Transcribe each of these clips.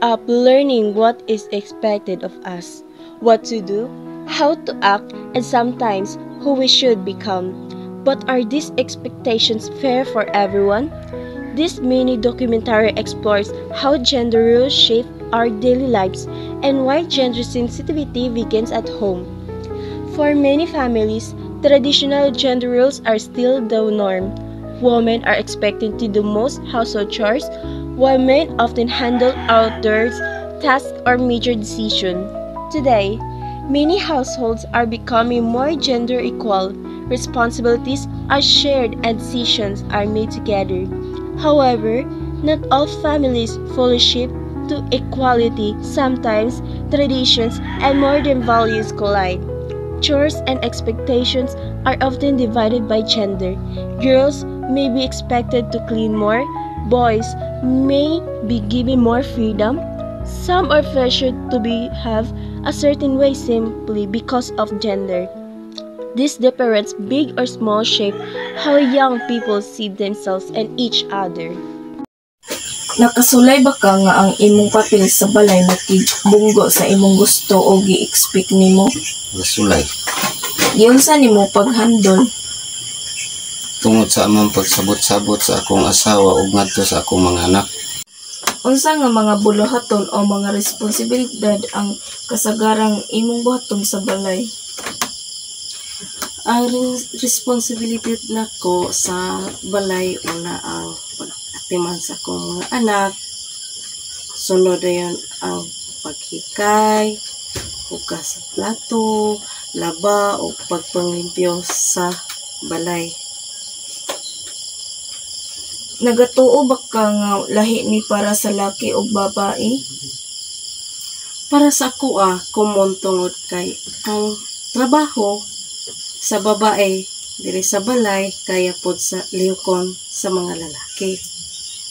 up learning what is expected of us, what to do, how to act, and sometimes who we should become. But are these expectations fair for everyone? This mini documentary explores how gender roles shape our daily lives and why gender sensitivity begins at home. For many families, traditional gender roles are still the norm. Women are expected to do most household chores, while men often handle outdoors tasks or major decisions. Today, many households are becoming more gender equal. Responsibilities are shared and decisions are made together. However, not all families fully shift to equality. Sometimes traditions and modern values collide. Chores and expectations are often divided by gender. Girls may be expected to clean more, boys may be given more freedom. Some are pressured to behave a certain way simply because of gender. This difference, big or small, shape how young people see themselves and each other. Nakasulay ba ka nga ang imong papel sa balay nakibunggo sa imong gusto o gi-expect nimo? Nasulay. Giunsa nimo pag-handle? Tungod sa among pagsabot-sabot sa akong asawa ug ngadto sa akong mga anak. Unsa nga mga buluhaton o mga responsibilidad ang kasagarang imong buhaton sa balay? Ang responsibilidad nako sa balay una ang pag-atiman sa akong mga anak. Sunod na yun ang paghikay, hugas sa plato, laba o pagpanglimpyo sa balay. Nagatuo ba ka nga lahi ni para sa laki o babae? Para sa ako common tungod kay ang trabaho sa babae diri sa balay kaya pod sa lihokon sa mga lalaki.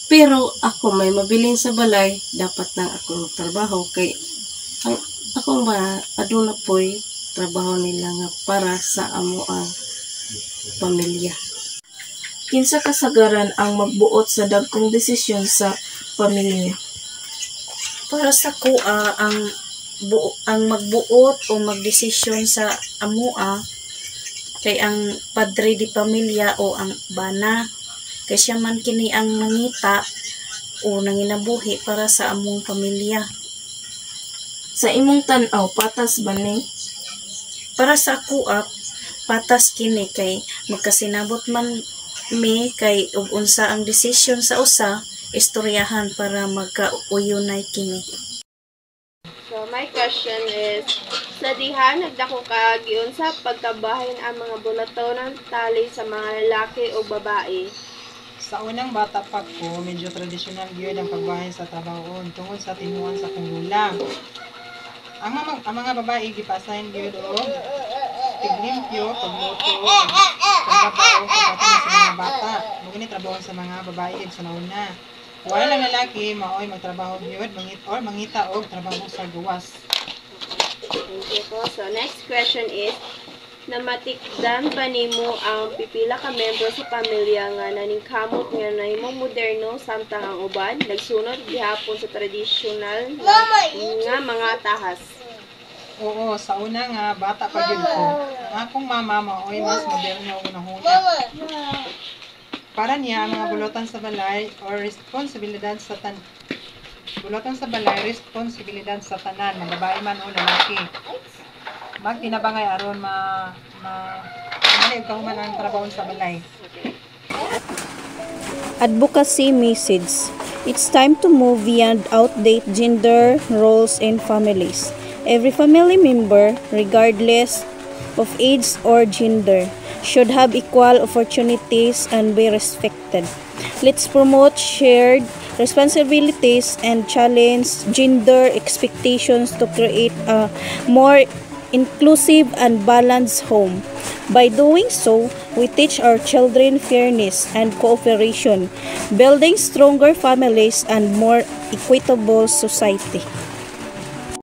Pero ako may mabilin sa balay, dapat lang ako magtrabaho kay ang akong aduna po'y trabaho nila nga para sa amo ang pamilya. Kinsa kasagaran ang magbuot sa dagkong desisyon sa pamilya? Para sa kuha ang magbuot o magdesisyon sa amua kay ang padre di pamilya o ang bana kay siya man kini ang nangita o nanginabuhi para sa among pamilya. Sa imong tan-aw patas ba ni? Para sa kuha patas kini kay magkasinabot man mi kay ug unsa ang desisyon sa usa istoryahan para magkauyunay kini. So my question is, sa diha nagdako ka giunsa pagkabahin ang mga bulatonon tali sa mga lalaki o babae? Sa unang bata pa ko, medyo tradisyonal gyud ang pagbahin sa trabaho tungod sa tinuan sa kong lula. Ang mga babae gipasahin gyud og tiglimpyo, pagluto, pagtrabaho, pagpatay sa mga bata. Mugini trabaho sa mga babae sa nauna. Wala lang lalaki maoy magtrabaho gyud mangita og trabaho sa gawas. Thank you po. So next question is, namatikdan ba nimo ang pipila ka membro sa pamilya nga naningkamot nga nahimong moderno samtang ang uban nagsunod gihapon sa tradisyonal nga mga tahas? Oo, sa una nga bata pa gyud ko. Ang akong mama maoy mas moderno og nahuna. Para niya ang mga bulutan sa balay or responsibilidad sa responsibilidad sa tanan, mga babae man o lalaki. Magtinabangay aron malig kahuman ang trabaho sa balay. Advocacy message. It's time to move beyond outdated gender roles in families. Every family member, regardless of age or gender, should have equal opportunities and be respected. Let's promote shared responsibilities and challenge gender expectations to create a more inclusive and balanced home. By doing so, we teach our children fairness and cooperation, building stronger families and more equitable society.